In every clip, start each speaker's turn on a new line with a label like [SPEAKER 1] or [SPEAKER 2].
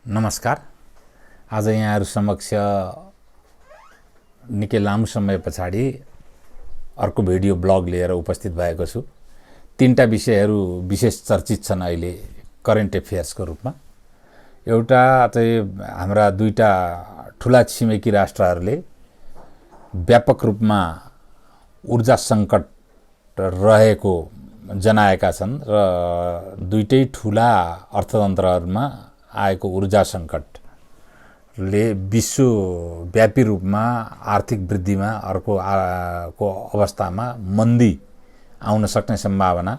[SPEAKER 1] नमस्कार। आज यहाँहरु समक्ष निकै लामो समय पछाडि अर्को भिडियो ब्लग लिएर उपस्थित भएको छु। तीनटा विषयहरु विशेष चर्चित छन् अहिले करेन्ट अफेयर्सको रूपमा। एउटा चाहिँ हाम्रा दुईटा ठूला छिमेकी राष्ट्रहरुले व्यापक रूपमा ऊर्जा संकट रहेको जनाएका छन् र दुईटै ठूला अर्थतन्त्रहरुमा आएको ऊर्जा संकटले विश्वव्यापी रूपमा आर्थिक वृद्धिमा अर्को को अवस्थामा मन्दी आउन सक्ने सम्भावना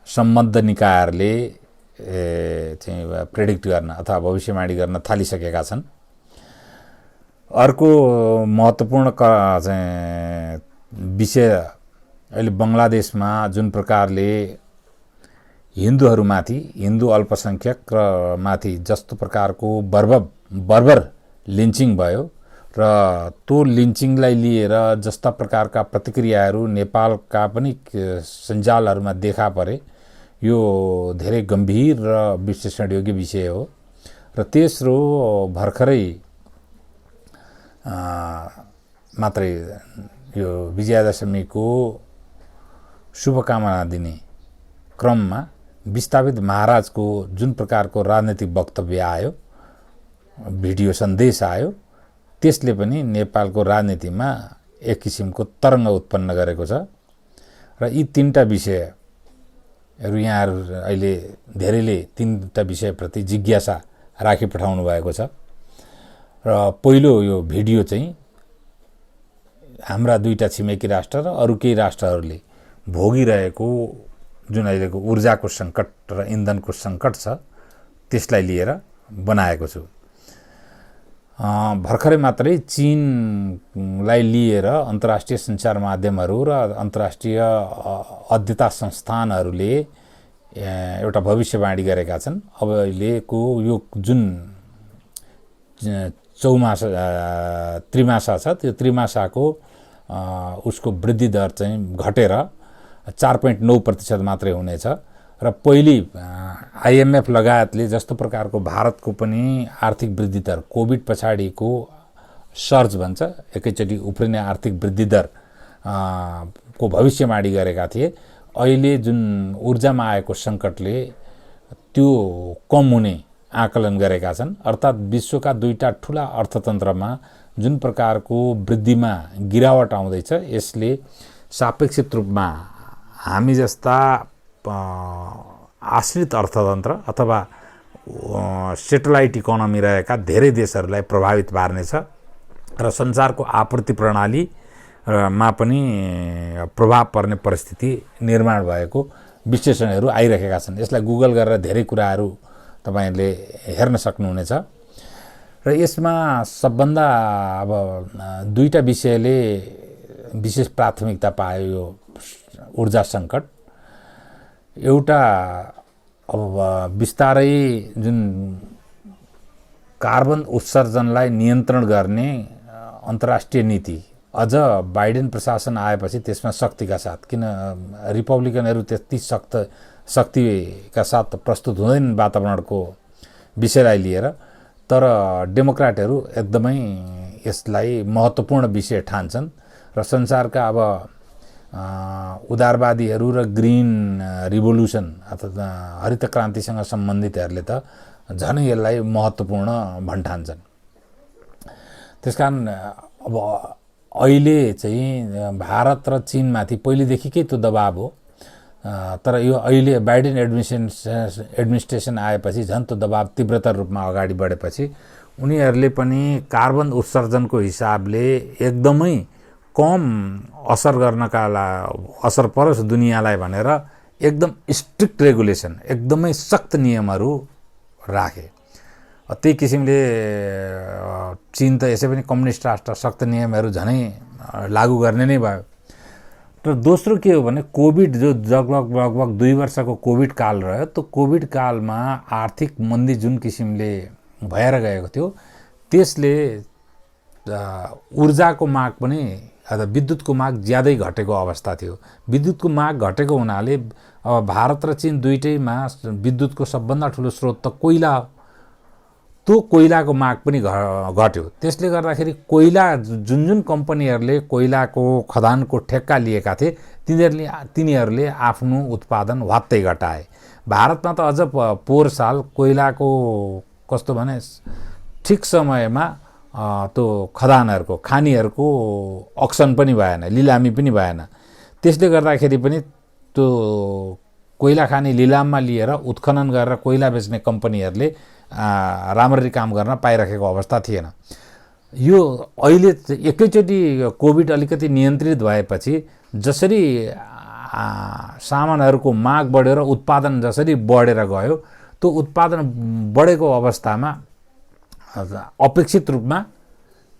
[SPEAKER 1] सम्बद्ध निकायहरूले चाहिँ प्रेडिक्ट गर्न अथवा भविष्यवाणी गर्न थालिसकेका छन्। अर्को महत्त्वपूर्ण चाहिँ विषय अहिले बंगलादेशमा जुन प्रकारले हिन्दूहरुमाथि हिन्दू अल्पसंख्यक र माथि जस्तो प्रकारको बर्बर लिन्चिङ भयो र त्यो लिन्चिङलाई लिएर जस्ता प्रकारका प्रतिक्रियाहरू नेपालका पनि सञ्जालहरुमा देखा परे। यो धेरै गम्भीर र विश्लेषणयोग्य विषय हो र तेस्रो भर्खरै मात्रै यो विजयादशमीको शुभकामना दिने क्रममा विस्थापित महाराजको जुन प्रकारको राजनीतिक वक्तव्य आयो, भिडियो सन्देश आयो, त्यसले पनि नेपालको राजनीतिमा एक किसिमको तरंग उत्पन्न गरेको छ र यी तीनटा विषयहरु यहाँहरु अहिले धेरैले तीनटा विषयप्रति जिज्ञासा राखी पठाउनु भएको छ र पहिलो यो भिडियो चाहिँ हाम्रा दुईटा छिमेकी राष्ट्र र अरु केही राष्ट्रहरुले भोगिरहेको जुन अहिलेको ऊर्जाको संकट र इन्धनको संकट छ त्यसलाई लिएर बनाएको छु। भर्खरै मात्रै चीनलाई लिएर अन्तर्राष्ट्रिय सञ्चार माध्यमहरु र अन्तर्राष्ट्रिय अध्ययता संस्थानहरुले एउटा भविष्यवाणी गरेका छन्। अब अहिलेको यो जुन त्रिमासा छ त्यो त्रिमासाको उसको वृद्धि दर चाहिँ घटेर 4.9% मात्रै हुनेछ र पहिली आईएमएफ लगायतले जस्तो प्रकारको भारतको पनि आर्थिक वृद्धि दर कोभिड पछाडीको सर्ज भन्छ एकैचोटी उफ्रिने आर्थिक वृद्धि दर को भविष्यवाणी गरेका थिए। अहिले जुन ऊर्जामा आएको संकटले त्यो कम हुने आकलन गरेका छन्। अर्थात विश्वका दुईटा ठूला अर्थतन्त्रमा जुन प्रकारको वृद्धिमा गिरावट आउँदैछ यसले सापेक्षित रूपमा हामी जस्ता आश्रित अर्थतन्त्र अथवा सेटेलाइट इकोनोमी रहेका धेरै देशहरूलाई प्रभावित पार्नेछ र संसारको आपूर्ति प्रणाली मा पनि प्रभाव पर्ने परिस्थिति निर्माण भएको विश्लेषणहरू आइरहेका छन्। यसलाई गुगल गरेर धेरै कुराहरू तपाईहरुले हेर्न सक्नुहुनेछ र यसमा सबभन्दा अब दुईटा विषयले विशेष प्राथमिकता पायो। यो ऊर्जा संकट एउटा अब बिस्तारै जुन कार्बन उत्सर्जनलाई नियन्त्रण गर्ने अन्तर्राष्ट्रिय नीति अझ बाइडेन प्रशासन आएपछि त्यसमा शक्तिका साथ, किन रिपब्लिकनहरु त्यति शक्तिका साथ प्रस्तुत हुँदैन वातावरणको विषयलाई लिएर, तर डेमोक्र्याटहरु एकदमै यसलाई महत्त्वपूर्ण विषय ठान्छन् र संसारका अब उदारवादीहरु र ग्रीन रिभोल्युसन अथवा हरित क्रान्तिसँग सम्बन्धितहरुले त झनै यसलाई महत्त्वपूर्ण भन्ठान्छन्। त्यसकारण अब अहिले चाहिँ भारत र चीन माथि पहिलेदेखिकै त्यो दबाव हो, तर यो अहिले बाइडेन एडमिनिस्ट्रेसन आएपछि झन् त्यो दबाव तीव्रतर रूपमा अगाडि बढेपछि उनीहरुले पनि कार्बन उत्सर्जनको हिसाबले एकदमै कम असर गर्नका असर परोस् दुनियालाई भनेर एकदम स्ट्रिक्ट रेगुलेसन एकदमै सख्त नियमहरू राखे। त्यही किसिमले चीन त यसै पनि कम्युनिस्ट राष्ट्र सख्त नियमहरू झनै लागू गर्ने नै भयो। र दोस्रो के हो भने कोभिड जो लगभग 2 वर्षको कोभिड काल रह्यो, त्यो कोभिड कालमा आर्थिक मन्दी जुन किसिमले भएर गएको थियो त्यसले ऊर्जाको माग पनि अथवा विद्युतको माग ज्यादै घटेको अवस्था थियो। विद्युतको माग घटेको हुनाले अब भारत र चीन दुईटैमा विद्युतको सबभन्दा ठूलो स्रोत त कोइला त्यो कोइलाको माग पनि घट्यो। त्यसले गर्दाखेरि कोइला जुन कम्पनीहरूले कोइलाको खदानको ठेक्का लिएका थिए तिनीहरूले आफ्नो उत्पादन वात्तै घटाए। भारतमा त अझ पोहोर साल कोइलाको कस्तो भने ठिक समयमा त्यो खदानहरूको खानीहरूको अक्सन पनि भएन, लिलामी पनि भएन। त्यसले गर्दाखेरि पनि त्यो कोइला खानी लिलाममा लिएर उत्खनन गरेर कोइला बेच्ने कम्पनीहरूले राम्ररी काम गर्न पाइरहेको अवस्था थिएन। यो अहिले एकैचोटि कोभिड अलिकति नियन्त्रित भएपछि जसरी सामानहरूको माग बढेर उत्पादन जसरी बढेर गयो, त्यो उत्पादन बढेको अवस्थामा अपेक्षित रूपमा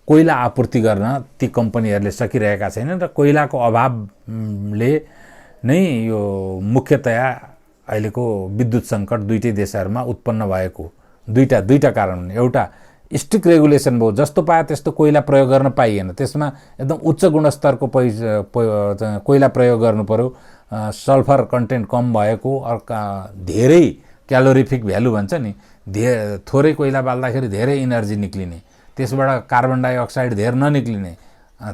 [SPEAKER 1] कोइला आपूर्ति गर्न ती कम्पनीहरूले सकिरहेका छैनन् र कोइलाको अभावले नै यो मुख्यतया अहिलेको विद्युत सङ्कट दुईटै देशहरूमा उत्पन्न भएको दुईटा कारण। एउटा स्ट्रिक्ट रेगुलेसन भयो, जस्तो पाए त्यस्तो कोइला प्रयोग गर्न पाइएन, त्यसमा एकदम उच्च गुणस्तरको कोइला प्रयोग गर्नु पर्यो, सल्फर कन्टेन्ट कम भएको, धेरै क्यालोरिफिक भ्यालु भन्छ नि, थोरै कोइला बाल्दाखेरि धेरै इनर्जी निक्लिने, त्यसबाट कार्बन डाइअक्साइड धेर ननिक्लिने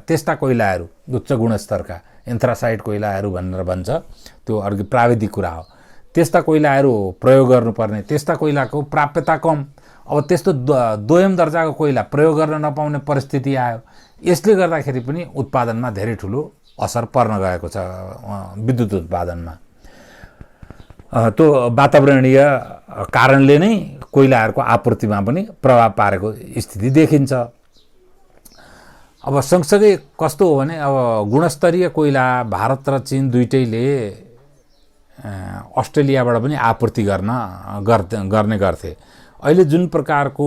[SPEAKER 1] त्यस्ता कोइलाहरू उच्च गुणस्तरका एन्थ्रासाइड कोइलाहरू भनेर भन्छ, त्यो अर्को प्राविधिक कुरा हो। त्यस्ता कोइलाहरू प्रयोग गर्नुपर्ने, त्यस्ता कोइलाको प्राप्यता कम। अब त्यस्तो दोयम दर्जाको कोइला प्रयोग गर्न नपाउने परिस्थिति आयो। यसले गर्दाखेरि पनि उत्पादनमा धेरै ठुलो असर पर्न गएको छ विद्युत उत्पादनमा। त्यो वातावरणीय कारणले नै कोइलाहरूको आपूर्तिमा पनि प्रभाव पारेको स्थिति देखिन्छ। अब सँगसँगै कस्तो हो भने अब गुणस्तरीय कोइला भारत र चीन दुईटैले अस्ट्रेलियाबाट पनि आपूर्ति गर्ने गर्थे। अहिले जुन प्रकारको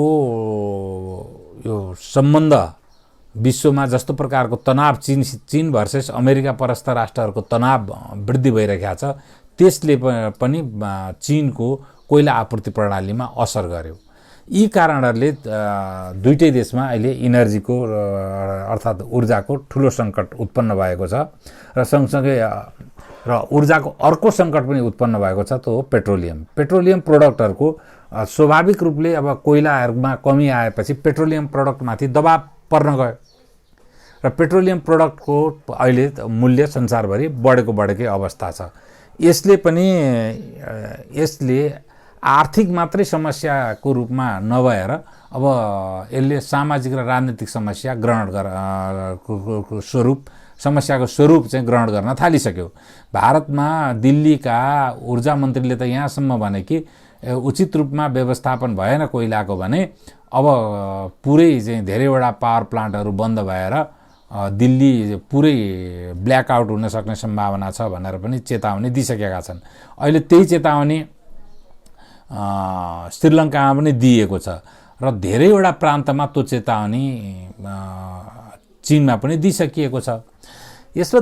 [SPEAKER 1] यो सम्बन्ध विश्वमा जस्तो प्रकारको तनाव चीन भर्सेस अमेरिका परस्थ राष्ट्रहरूको तनाव वृद्धि भइरहेको छ, त्यसले पनि चीनको कोइला आपूर्ति प्रणालीमा असर गर्यो। यी कारणहरूले दुईटै देशमा अहिले इनर्जीको अर्थात् ऊर्जाको ठुलो सङ्कट उत्पन्न भएको छ र सँगसँगै र ऊर्जाको अर्को सङ्कट पनि उत्पन्न भएको छ, त्यो हो पेट्रोलियम प्रोडक्टहरूको। स्वाभाविक रूपले अब कोइलाहरूमा कमी आएपछि पेट्रोलियम प्रोडक्टमाथि दबाब पर्न गयो र पेट्रोलियम प्रोडक्टको अहिले मूल्य संसारभरि बढेकै अवस्था छ। यसले आर्थिक मात्रै समस्याको रूपमा नभएर अब यसले सामाजिक र राजनीतिक समस्या समस्याको स्वरूप चाहिँ ग्रहण गर्न थालिसक्यो। भारतमा दिल्लीका ऊर्जा मन्त्रीले त यहाँसम्म भने कि उचित रूपमा व्यवस्थापन भएन कोइलाको भने अब पुरै चाहिँ धेरैवटा पावर प्लान्टहरू बन्द भएर दिल्ली पुरै ब्ल्याकआउट हुन सक्ने सम्भावना छ भनेर पनि चेतावनी दिइसकेका छन्। अहिले त्यही चेतावनी श्रीलङ्कामा पनि दिएको छ र धेरैवटा प्रान्तमा त्यो चेतावनी चीनमा पनि दिइसकिएको छ। यसमा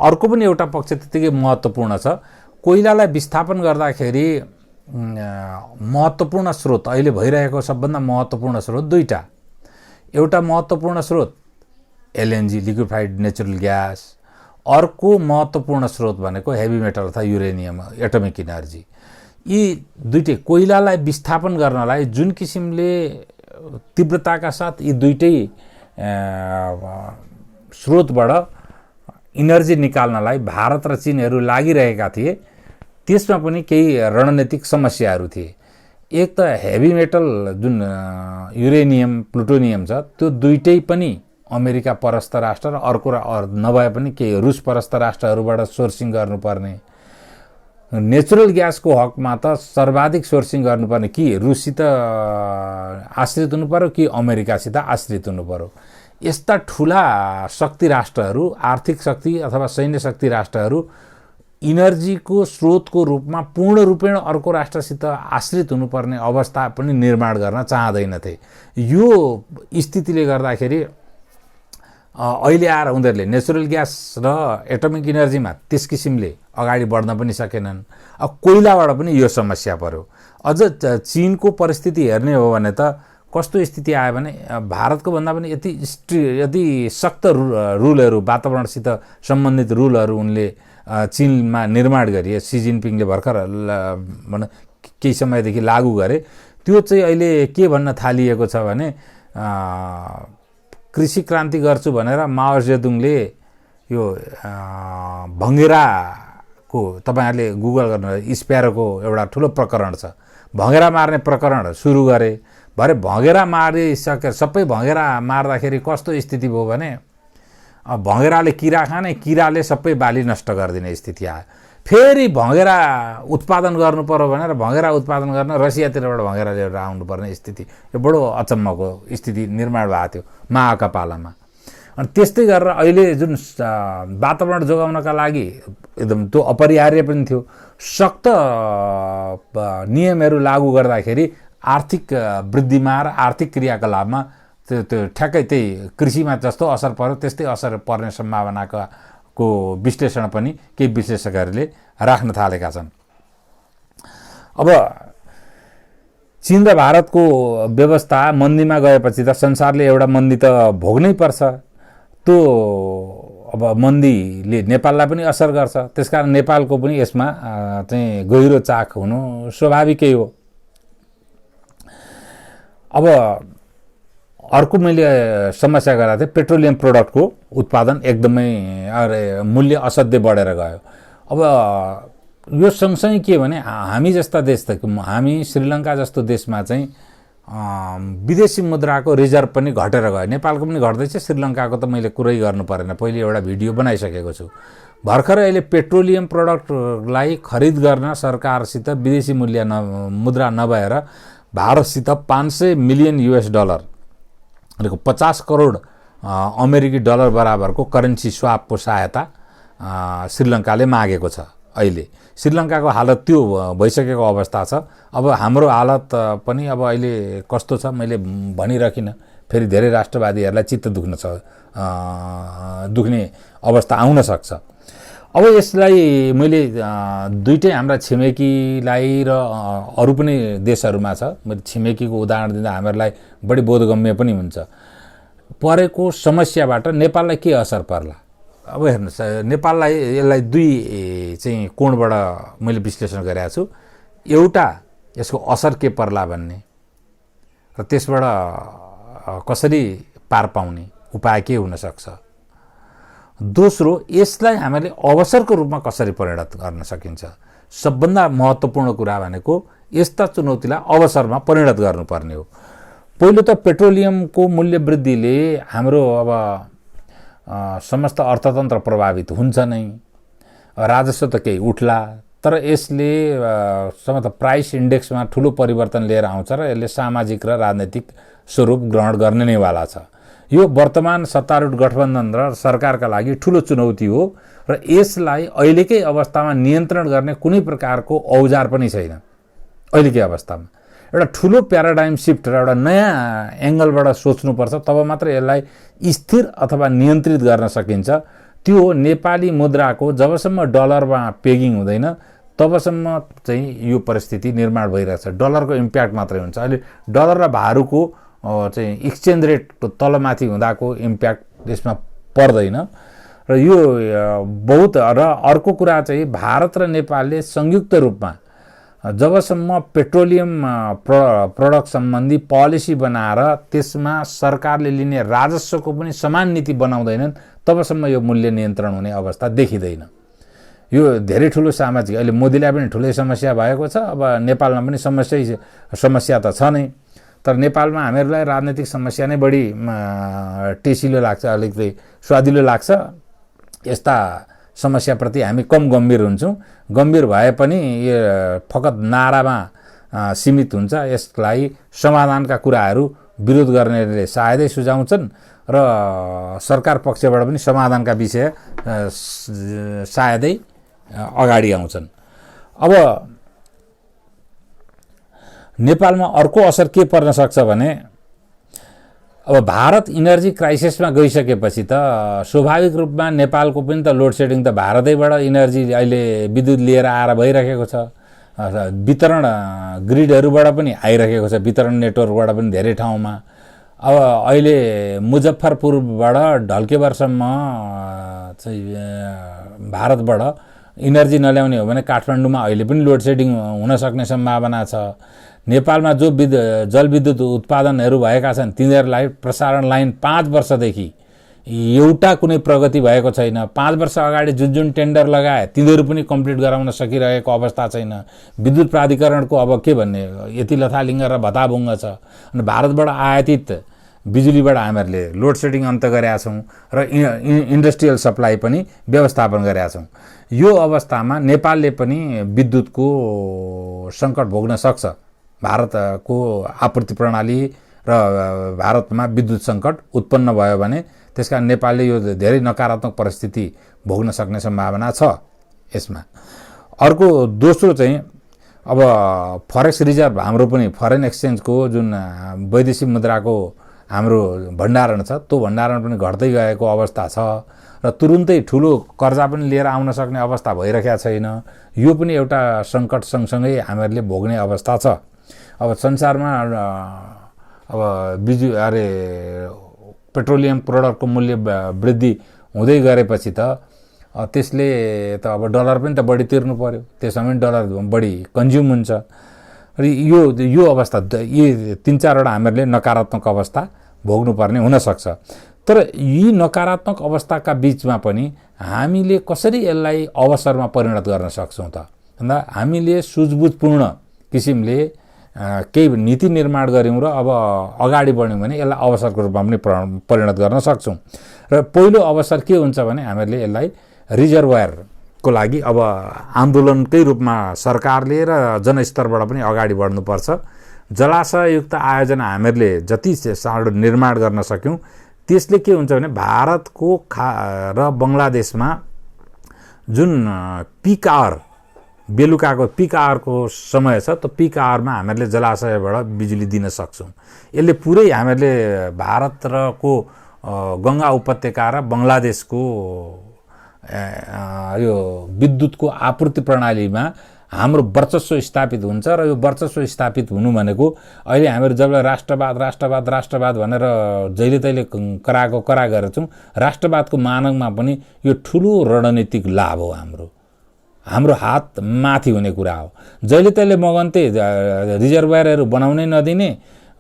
[SPEAKER 1] अर्को पनि एउटा पक्ष त्यतिकै महत्त्वपूर्ण छ। कोइलालाई विस्थापन गर्दाखेरि महत्त्वपूर्ण स्रोत अहिले भइरहेको सबभन्दा महत्त्वपूर्ण स्रोत दुईटा। एउटा महत्त्वपूर्ण स्रोत एलएनजी लिक्विफाइड नेचुरल ग्यास, अर्को महत्त्वपूर्ण स्रोत भनेको हेभी मेटल अथवा युरेनियम एटमिक इनर्जी। यी दुईटै कोइलालाई विस्थापन गर्नलाई जुन किसिमले तीव्रताका साथ यी दुईटै स्रोतबाट इनर्जी निकाल्नलाई भारत र चीनहरू लागिरहेका थिए, त्यसमा पनि केही रणनीतिक समस्याहरू थिए। एक त हेभी मेटल जुन युरेनियम प्लुटोनियम छ, त्यो दुईटै पनि अमेरिका परस्थ राष्ट्र र अर्को नभए पनि केही रुस परस्थ राष्ट्रहरूबाट सोर्सिङ गर्नुपर्ने। नेचुरल ग्यासको हकमा त सर्वाधिक सोर्सिङ गर्नुपर्ने कि रुससित आश्रित हुनु पर्यो कि अमेरिकासित आश्रित हुनु पर्यो। यस्ता ठुला शक्ति राष्ट्रहरू, आर्थिक शक्ति अथवा सैन्य शक्ति राष्ट्रहरू इनर्जीको स्रोतको रूपमा पूर्ण रूपेण अर्को राष्ट्रसित आश्रित हुनुपर्ने अवस्था पनि निर्माण गर्न चाहँदैनथे। यो स्थितिले गर्दाखेरि अहिले आएर उनीहरूले नेचुरल ग्यास र एटमिक इनर्जीमा त्यस किसिमले अगाडि बढ्न पनि सकेनन्। अब कोइलाबाट पनि यो समस्या पर्यो। अझ चीनको परिस्थिति हेर्ने हो भने त कस्तो स्थिति आयो भने भारतको भन्दा पनि यति सख्त रुलहरू, वातावरणसित सम्बन्धित रुलहरू उनले चीनमा निर्माण गरिए। सी जिनपिङले भर्खर केही समयदेखि लागू गरे। त्यो चाहिँ अहिले के भन्न थालिएको छ भने कृषि क्रान्ति गर्छु भनेर माओ जेदुङले यो भँगेराको तपाईहरुले गुगल गर्न स्प्यारोको एउटा ठुलो प्रकरण छ, भँगेरा मार्ने प्रकरण सुरु गरे। भरे भँगेरा मारिसके सबै भँगेरा मार्दाखेरि कस्तो स्थिति भयो भने भँगेराले किरा खाने, किराले सबै बाली नष्ट गरिदिने स्थिति आयो। फेरि भँगेरा उत्पादन गर्नु पर्यो भनेर भँगेरा उत्पादन गर्न रसियातिरबाट भँगेरा लिएर आउनुपर्ने स्थिति, यो बडो अचम्मको स्थिति निर्माण भएको थियो माओका पालामा। अनि त्यस्तै गरेर अहिले जुन वातावरण जोगाउनका लागि एकदम त्यो अपरिहार्य पनि थियो, सख्त नियमहरू लागू गर्दाखेरि आर्थिक वृद्धिमा र आर्थिक क्रियाकलापमा त्यो ठ्याक्कै त्यही कृषिमा जस्तो असर पर्यो त्यस्तै असर पर्ने सम्भावनाको विश्लेषण पनि केही विश्लेषकहरूले राख्न थालेका छन्। अब चीन र भारतको व्यवस्था मन्दीमा गएपछि त संसारले एउटा मन्दी त भोग्नै पर्छ। त्यो अब मन्दीले नेपाललाई पनि असर गर्छ, त्यसकारण नेपालको पनि यसमा चाहिँ गहिरो चाख हुनु स्वाभाविकै हो। अब अर्को मैले समस्या गरेको थिएँ, पेट्रोलियम प्रोडक्टको उत्पादन एकदमै मूल्य असाध्यै बढेर गयो। अब यो सँगसँगै के भने हामी जस्ता देश त हामी श्रीलङ्का जस्तो देशमा चाहिँ विदेशी मुद्राको रिजर्भ पनि घटेर गयो। नेपालको पनि घट्दैछ, श्रीलङ्काको त मैले कुरै गर्नु परेन, पहिले एउटा भिडियो बनाइसकेको छु। भर्खरै अहिले पेट्रोलियम प्रोडक्टलाई खरिद गर्न सरकारसित विदेशी मुद्रा नभएर भारतसित 500 मिलियन US डलर 50 करोड अमेरिकी डलर बराबरको करेन्सी स्वापको सहायता श्रीलङ्काले मागेको छ। अहिले श्रीलङ्काको हालत त्यो भइसकेको अवस्था छ। अब हाम्रो हालत पनि अब अहिले कस्तो छ मैले भनिराखिन, फेरि धेरै राष्ट्रवादीहरूलाई चित्त दुख्ने अवस्था आउन सक्छ। अब यसलाई मैले दुईटै हाम्रा छिमेकीलाई र अरू पनि देशहरूमा छ, मैले छिमेकीको उदाहरण दिँदा हामीहरूलाई बढी बोधगम्य पनि हुन्छ। परेको समस्याबाट नेपाललाई के असर पर्ला? अब हेर्नुहोस्, नेपाललाई यसलाई दुई चाहिँ कोणबाट मैले विश्लेषण गरेको छु। एउटा यसको असर के पर्ला भन्ने र त्यसबाट कसरी पार पाउने उपाय के हुन सक्छ। दोस्रो, यसलाई हामीले अवसरको रूपमा कसरी परिणत गर्न सकिन्छ। सबभन्दा महत्त्वपूर्ण कुरा भनेको यस्ता चुनौतीलाई अवसरमा परिणत गर्नुपर्ने हो। पहिलो त पेट्रोलियमको मूल्य वृद्धिले हाम्रो अब समस्त अर्थतन्त्र प्रभावित हुन्छ नै, राजस्व त केही उठ्ला, तर यसले समस्त प्राइस इन्डेक्समा ठुलो परिवर्तन लिएर आउँछ र यसले सामाजिक र राजनैतिक स्वरूप ग्रहण गर्ने नै वाला छ। यो वर्तमान सत्तारूढ गठबन्धन र सरकारका लागि ठुलो चुनौती हो र यसलाई अहिलेकै अवस्थामा नियन्त्रण गर्ने कुनै प्रकारको औजार पनि छैन। अहिलेकै अवस्थामा एउटा ठुलो प्याराडाइम शिफ्ट र एउटा नयाँ एङ्गलबाट सोच्नुपर्छ, तब मात्र यसलाई स्थिर अथवा नियन्त्रित गर्न सकिन्छ। त्यो नेपाली मुद्राको जबसम्म डलरमा पेगिङ हुँदैन तबसम्म चाहिँ यो परिस्थिति निर्माण भइरहेछ। डलरको इम्प्याक्ट मात्रै हुन्छ। अहिले डलर र भारूको चाहिँ एक्सचेन्ज रेट तलमाथि हुँदाको इम्प्याक्ट यसमा पर्दैन र यो बहुत। र अर्को कुरा चाहिँ भारत र नेपालले संयुक्त रूपमा जबसम्म पेट्रोलियम प्रोडक्ट सम्बन्धी पोलिसी बनाएर त्यसमा सरकारले लिने राजस्वको पनि समान नीति बनाउँदैनन् तबसम्म यो मूल्य नियन्त्रण हुने अवस्था देखिँदैन। यो धेरै ठुलो सामाजिक, अहिले मोदीलाई पनि ठुलै समस्या भएको छ, अब नेपालमा पनि समस्या त छ नै, तर नेपालमा हामीहरूलाई राजनैतिक समस्या नै बढी टेसिलो लाग्छ, अलिकति स्वादिलो लाग्छ। यस्ता समस्याप्रति हामी कम गम्भीर हुन्छौँ। गम्भीर भए पनि यो फकत नारामा सीमित हुन्छ। यसलाई समाधानका कुराहरू विरोध गर्नेले सायदै सुझाउँछन् र सरकार पक्षबाट पनि समाधानका विषय सायदै अगाडि आउँछन्। अब नेपालमा अर्को असर के पर्न सक्छ भने अब भारत इनर्जी क्राइसिसमा गइसकेपछि त स्वाभाविक रूपमा नेपालको पनि त लोड सेडिङ त भारतैबाट इनर्जी अहिले विद्युत लिएर आएर भइरहेको छ। वितरण ग्रिडहरूबाट पनि आइरहेको छ, वितरण नेटवर्कबाट पनि धेरै ठाउँमा। अब अहिले मुजफ्फरपुरबाट ढल्केवरसम्म चाहिँ भारतबाट इनर्जी नल्याउने हो भने काठमाडौँमा अहिले पनि लोड सेडिङ हुन सक्ने सम्भावना छ। नेपालमा जो जलविद्युत उत्पादनहरू भएका छन् तिनीहरूलाई प्रसारण लाइन 5 वर्षदेखि एउटा कुनै प्रगति भएको छैन। 5 वर्ष अगाडि जुन टेन्डर लगाए तिनीहरू पनि कम्प्लिट गराउन सकिरहेको अवस्था छैन। विद्युत प्राधिकरणको अब के भन्ने, यति लथालिङ्ग र भताभुङ्ग छ। अनि भारतबाट आयातित बिजुलीबाट हामीहरूले लोड सेडिङ अन्त गरेका छौँ र इन्डस्ट्रियल सप्लाई पनि व्यवस्थापन गरेका छौँ। यो अवस्थामा नेपालले पनि विद्युतको सङ्कट भोग्न सक्छ। भारतको आपूर्ति प्रणाली र भारतमा विद्युत सङ्कट उत्पन्न भयो भने त्यसकारण नेपालले यो धेरै नकारात्मक परिस्थिति भोग्न सक्ने सम्भावना छ यसमा। अर्को दोस्रो चाहिँ अब फरेक्स रिजर्भ हाम्रो पनि फरेन एक्सचेन्जको जुन वैदेशिक मुद्राको हाम्रो भण्डारण छ त्यो भण्डारण पनि घट्दै गएको अवस्था छ र तुरुन्तै ठुलो कर्जा पनि लिएर आउन सक्ने अवस्था भइरहेको छैन। यो पनि एउटा सङ्कट सँगसँगै हामीहरूले भोग्ने अवस्था छ। अब संसारमा अब पेट्रोलियम प्रोडक्टको मूल्य वृद्धि हुँदै गरेपछि त त्यसले त अब डलर पनि त बढी तिर्नु पर्यो, त्यसमा पनि डलर बढी कन्ज्युम हुन्छ। र यो अवस्था यी 3-4वटा हामीहरूले नकारात्मक अवस्था भोग्नुपर्ने हुनसक्छ। तर यी नकारात्मक अवस्थाका बिचमा पनि हामीले कसरी यसलाई अवसरमा परिणत गर्न सक्छौँ त भन्दा हामीले सुझबुझपूर्ण किसिमले केही नीति निर्माण गऱ्यौँ र अब अगाडि बढ्यौँ भने यसलाई अवसरको रूपमा पनि परिणत गर्न सक्छौँ। र पहिलो अवसर के हुन्छ भने हामीहरूले यसलाई रिजर्भयरको लागि अब आन्दोलनकै रूपमा सरकारले र जनस्तरबाट पनि अगाडि बढ्नुपर्छ। जलाशययुक्त आयोजना हामीहरूले जति चाँडो निर्माण गर्न सक्यौँ त्यसले के हुन्छ भने भारतको र बङ्गलादेशमा जुन पिक आवर, बेलुकाको पिक आवरको समय छ त्यो पिक आवरमा हामीहरूले जलाशयबाट बिजुली दिन सक्छौँ। यसले पुरै हामीहरूले भारत रको गङ्गा उपत्यका र बङ्गलादेशको यो विद्युतको आपूर्ति प्रणालीमा हाम्रो वर्चस्व स्थापित हुन्छ। र यो वर्चस्व स्थापित हुनु भनेको अहिले हामीहरू जब राष्ट्रवाद भनेर जहिले तहिले करा गरेका छौँ, राष्ट्रवादको मानकमा पनि यो ठुलो रणनीतिक लाभ हो। हाम्रो हात माथि हुने कुरा हो। जहिले तहिले मगन्ते रिजर्भयरहरू बनाउनै नदिने,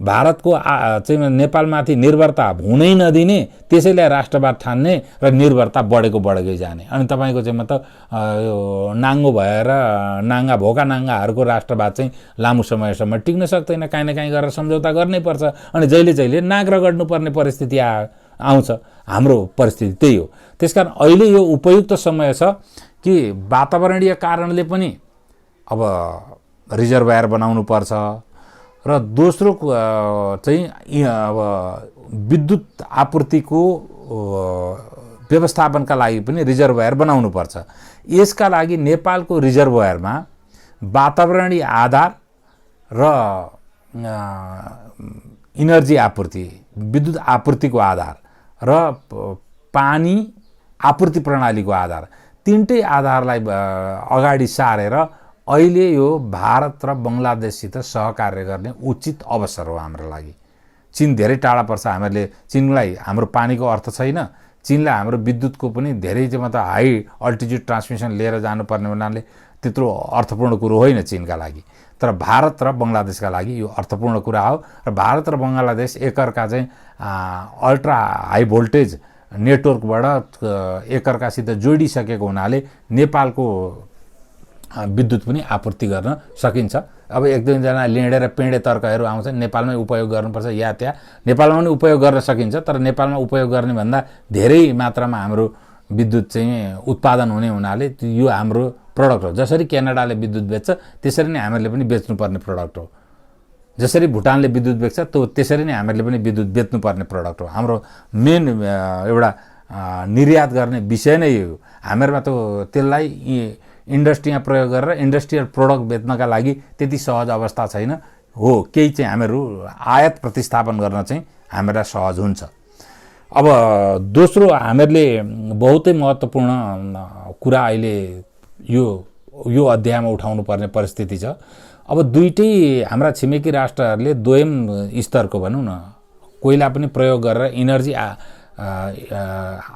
[SPEAKER 1] भारतको चाहिँ नेपालमाथि निर्भरता हुनै नदिने, त्यसैले राष्ट्रवाद ठान्ने र निर्भरता बढेकै जाने। अनि तपाईँको चाहिँ मतलब यो नाङ्गो भएर नाङ्गा भोका नाङ्गाहरूको राष्ट्रवाद चाहिँ लामो समयसम्म टिक्न सक्दैन। काहीँ न काहीँ गरेर सम्झौता गर्नै पर्छ। अनि जहिले नाक रगड्नुपर्ने परिस्थिति आउँछ। हाम्रो परिस्थिति त्यही हो। त्यसकारण अहिले यो उपयुक्त समय छ कि वातावरणीय कारणले पनि अब रिजर्भयर बनाउनु पर्छ। र दोस्रो चाहिँ अब विद्युत आपूर्तिको व्यवस्थापनका लागि पनि रिजर्भयर बनाउनु पर्छ। यसका लागि नेपालको रिजर्भयरमा वातावरणीय आधार र इनर्जी आपूर्ति, विद्युत आपूर्तिको आधार र पानी आपूर्ति प्रणालीको आधार, तीनटै आधारलाई अगाडि सारेर अहिले यो भारत र बङ्गलादेशसित सहकार्य गर्ने उचित अवसर हो हाम्रो लागि। चीन धेरै टाढा पर्छ। हामीहरूले चीनलाई, हाम्रो पानीको अर्थ छैन, चीनलाई हाम्रो विद्युतको पनि धेरै चाहिँ मतलब हाई अल्टिट्युड ट्रान्समिसन लिएर जानुपर्ने हुनाले त्यत्रो अर्थपूर्ण कुरो होइन चीनका लागि। तर भारत र बङ्गलादेशका लागि यो अर्थपूर्ण कुरा हो। र भारत र बङ्गलादेश एकअर्का चाहिँ अल्ट्रा हाई भोल्टेज नेटवर्कबाट एकअर्कासित जोडिसकेको हुनाले नेपालको विद्युत पनि आपूर्ति गर्न सकिन्छ। अब एक दुईजना लेँडे र पेँडे तर्कहरू आउँछन्, नेपालमै उपयोग गर्नुपर्छ या त्यहाँ नेपालमा पनि उपयोग गर्न सकिन्छ। तर नेपालमा उपयोग गर्ने भन्दा धेरै मात्रामा हाम्रो विद्युत चाहिँ उत्पादन हुने हुनाले यो हाम्रो प्रडक्ट हो। जसरी क्यानाडाले विद्युत बेच्छ त्यसरी नै हामीहरूले पनि बेच्नुपर्ने प्रडक्ट हो। जसरी भुटानले विद्युत बेच्छ त्यसरी नै हामीहरूले पनि विद्युत बेच्नुपर्ने प्रडक्ट हो। हाम्रो मेन एउटा निर्यात गर्ने विषय नै यो हो। हामीहरूमा त त्यसलाई इन्डस्ट्रीमा प्रयोग गरेर इन्डस्ट्रियल प्रोडक्ट बेच्नका लागि त्यति सहज अवस्था छैन हो। केही चाहिँ हामीहरू आयात प्रतिस्थापन गर्न चाहिँ हामीलाई सहज हुन्छ। अब दोस्रो हामीहरूले बहुतै महत्त्वपूर्ण कुरा अहिले यो अध्यायमा उठाउनु पर्ने परिस्थिति छ। अब दुईटै हाम्रा छिमेकी राष्ट्रहरूले दोयम स्तरको भनौँ न कोइला पनि प्रयोग गरेर इनर्जी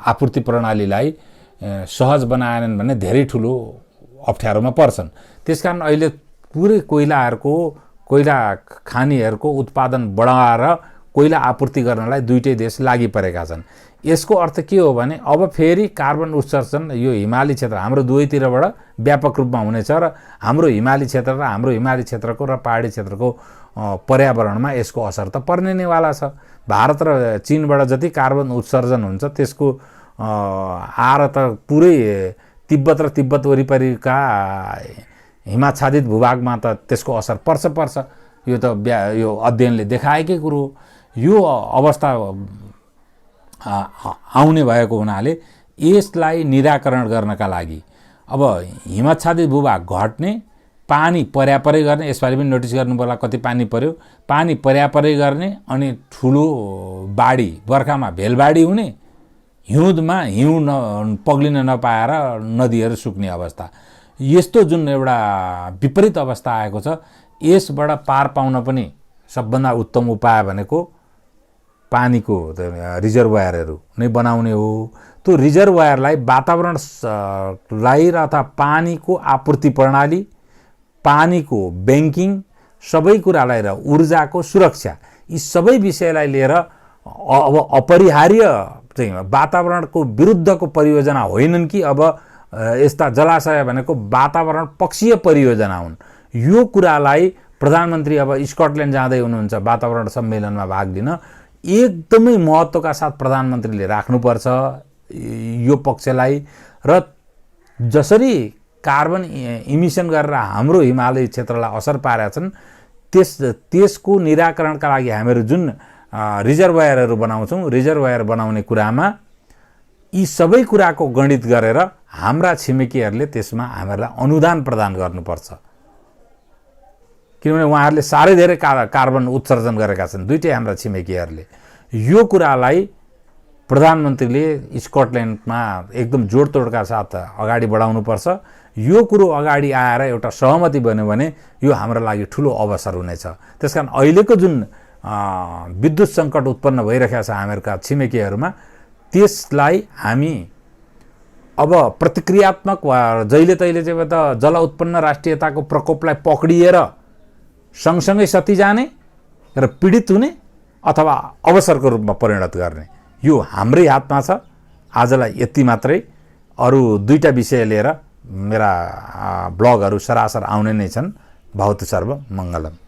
[SPEAKER 1] आपूर्ति प्रणालीलाई सहज बनाएनन् भने धेरै ठुलो अप्ठ्यारोमा पर्छन्। त्यसकारण अहिले पुरै कोइला खानीहरूको उत्पादन बढाएर कोइला आपूर्ति गर्नलाई दुईटै देश लागि परेका छन्। यसको अर्थ के हो भने अब फेरि कार्बन उत्सर्जन यो हिमाली क्षेत्र हाम्रो दुवैतिरबाट व्यापक रूपमा हुनेछ र हाम्रो हिमाली क्षेत्र र हाम्रो हिमाली क्षेत्रको र पहाडी क्षेत्रको पर्यावरणमा यसको असर त पर्ने नै वाला छ। भारत र चीनबाट जति कार्बन उत्सर्जन हुन्छ त्यसको आएर त पुरै तिब्बत र तिब्बत वरिपरिका हिमाच्छादित भूभागमा त त्यसको असर पर्छ। यो त यो अध्ययनले देखाएकै कुरो हो। यो अवस्था आउने भएको हुनाले यसलाई निराकरण गर्नका लागि अब हिमाच्छादित भूभाग घट्ने, पानी पर्यापरै गर्ने, यसपालि पनि नोटिस गर्नु पर्ला कति पानी पर्यो, पानी पर्यापरै गर्ने, अनि ठुलो बाढी बर्खामा भेलबाढी हुने, हिउँदमा हिउँ पग्लिन नपाएर नदीहरू सुक्ने अवस्था, यस्तो जुन एउटा विपरीत अवस्था आएको छ यसबाट पार पाउन पनि सबभन्दा उत्तम उपाय भनेको पानीको रिजर्भोयरहरू नै बनाउने हो। त्यो रिजर्भोयरलाई वातावरणलाई र अथवा पानीको आपूर्ति प्रणाली, पानीको ब्याङ्किङ सबै कुरालाई र ऊर्जाको सुरक्षा यी सबै विषयलाई लिएर अब अपरिहार्य चाहिँ वातावरणको विरुद्धको परियोजना होइनन् कि अब यस्ता जलाशय भनेको वातावरण पक्षीय परियोजना हुन्। यो कुरालाई प्रधानमन्त्री अब स्कटल्यान्ड जाँदै हुनुहुन्छ वातावरण सम्मेलनमा भाग लिन, एकदमै महत्त्वका साथ प्रधानमन्त्रीले राख्नुपर्छ यो पक्षलाई। र जसरी कार्बन इमिसन गरेर हाम्रो हिमालय क्षेत्रलाई असर पारेका छन् त्यसको निराकरणका लागि हामीहरू जुन रिजर्भोयरहरू बनाउँछौँ, रिजर्भोयर बनाउने कुरामा यी सबै कुराको गणित गरेर हाम्रा छिमेकीहरूले त्यसमा हामीहरूलाई अनुदान प्रदान गर्नुपर्छ। किनभने उहाँहरूले साह्रै धेरै कार्बन उत्सर्जन गरेका छन् दुईटै हाम्रा छिमेकीहरूले। यो कुरालाई प्रधानमन्त्रीले स्कटल्यान्डमा एकदम जोडतोडका साथ अगाडि बढाउनुपर्छ। यो कुरो अगाडि आएर एउटा सहमति बन्यो भने यो हाम्रो लागि ठुलो अवसर हुनेछ। त्यसकारण अहिलेको जुन विद्युत सङ्कट उत्पन्न भइरहेको छ हामीहरूका छिमेकीहरूमा त्यसलाई हामी अब प्रतिक्रियात्मक जहिले तहिले चाहिँ त जल उत्पन्न राष्ट्रियताको प्रकोपलाई पक्रिएर सँगसँगै सती जाने र पीडित हुने अथवा अवसरको रूपमा परिणत गर्ने यो हाम्रै हातमा छ। आजलाई यति मात्रै। अरू दुईटा विषय लिएर मेरा ब्लगहरू सरासर आउने नै छन्। भवतु सर्व मङ्गलम।